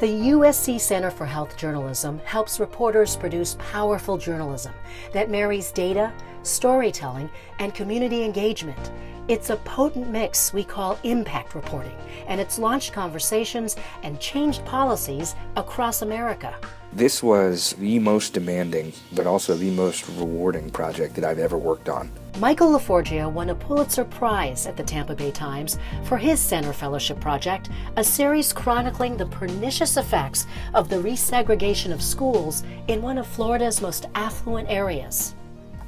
The USC Center for Health Journalism helps reporters produce powerful journalism that marries data, storytelling, and community engagement. It's a potent mix we call impact reporting, and it's launched conversations and changed policies across America. This was the most demanding, but also the most rewarding project that I've ever worked on. Michael LaForgia won a Pulitzer Prize at the Tampa Bay Times for his Center Fellowship Project, a series chronicling the pernicious effects of the resegregation of schools in one of Florida's most affluent areas.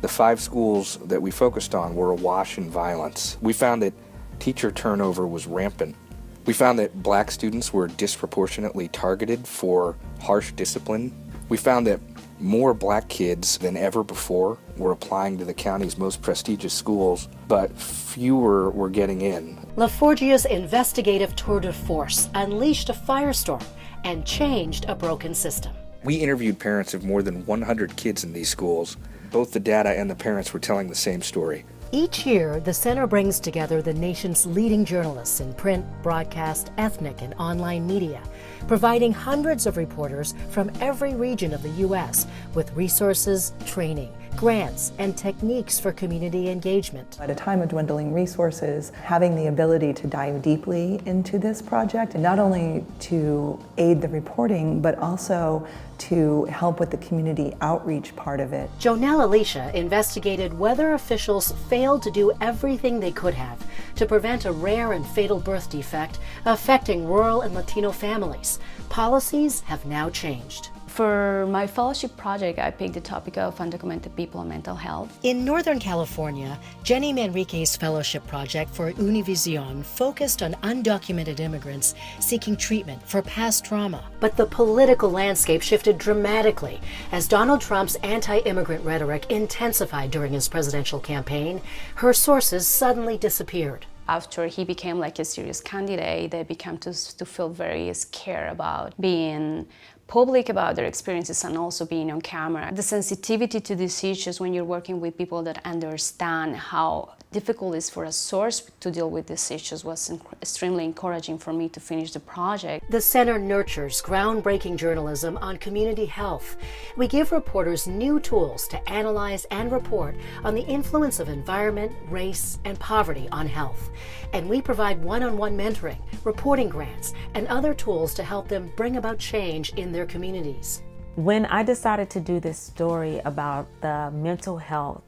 The 5 schools that we focused on were awash in violence. We found that teacher turnover was rampant. We found that black students were disproportionately targeted for harsh discipline. We found that more black kids than ever before were applying to the county's most prestigious schools, but fewer were getting in. LaForgia's investigative tour de force unleashed a firestorm and changed a broken system. We interviewed parents of more than 100 kids in these schools. Both the data and the parents were telling the same story. Each year, the center brings together the nation's leading journalists in print, broadcast, ethnic, and online media, providing hundreds of reporters from every region of the U.S. with resources, training, grants, and techniques for community engagement. At a time of dwindling resources, having the ability to dive deeply into this project, and not only to aid the reporting, but also to help with the community outreach part of it. JoNel Aleccia investigated whether officials failed to do everything they could have to prevent a rare and fatal birth defect affecting rural and Latino families. Policies have now changed. For my fellowship project, I picked the topic of undocumented people and mental health. In Northern California, Jenny Manrique's fellowship project for UNIVISION focused on undocumented immigrants seeking treatment for past trauma. But the political landscape shifted dramatically as Donald Trump's anti-immigrant rhetoric intensified during his presidential campaign. Her sources suddenly disappeared. After he became like a serious candidate, they began to feel very scared about being public about their experiences and also being on camera. The sensitivity to these issues when you're working with people that understand how difficult it is for a source to deal with these issues was extremely encouraging for me to finish the project. The center nurtures groundbreaking journalism on community health. We give reporters new tools to analyze and report on the influence of environment, race, and poverty on health. And we provide one-on-one mentoring, reporting grants, and other tools to help them bring about change in their communities. When I decided to do this story about the mental health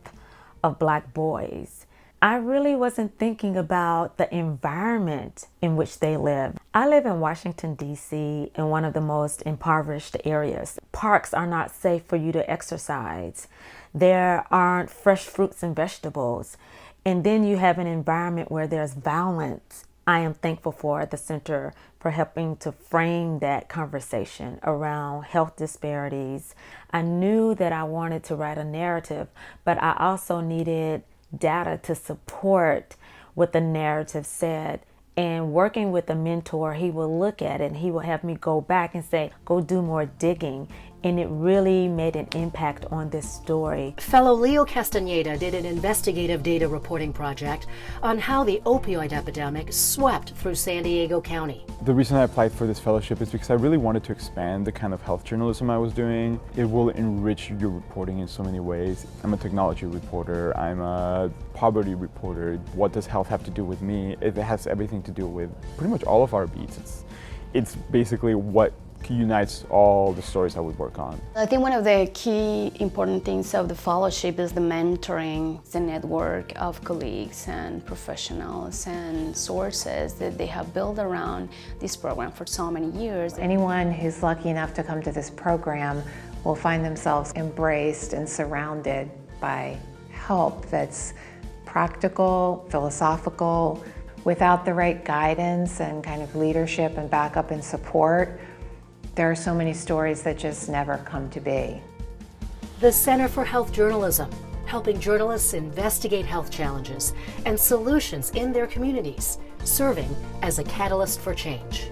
of Black boys, I really wasn't thinking about the environment in which they live. I live in Washington, D.C., in one of the most impoverished areas. Parks are not safe for you to exercise. There aren't fresh fruits and vegetables. And then you have an environment where there's violence. I am thankful for the center for helping to frame that conversation around health disparities. I knew that I wanted to write a narrative, but I also needed data to support what the narrative said. And working with a mentor, he will look at it and he will have me go back and say, go do more digging. And it really made an impact on this story. Fellow Leo Castaneda did an investigative data reporting project on how the opioid epidemic swept through San Diego County. The reason I applied for this fellowship is because I really wanted to expand the kind of health journalism I was doing. It will enrich your reporting in so many ways. I'm a technology reporter, I'm a poverty reporter. What does health have to do with me? It has everything to do with pretty much all of our beats. It's basically what unites all the stories I would work on. I think one of the key important things of the fellowship is the mentoring, the network of colleagues and professionals and sources that they have built around this program for so many years. Anyone who's lucky enough to come to this program will find themselves embraced and surrounded by help that's practical, philosophical. Without the right guidance and kind of leadership and backup and support, there are so many stories that just never come to be. The Center for Health Journalism, helping journalists investigate health challenges and solutions in their communities, serving as a catalyst for change.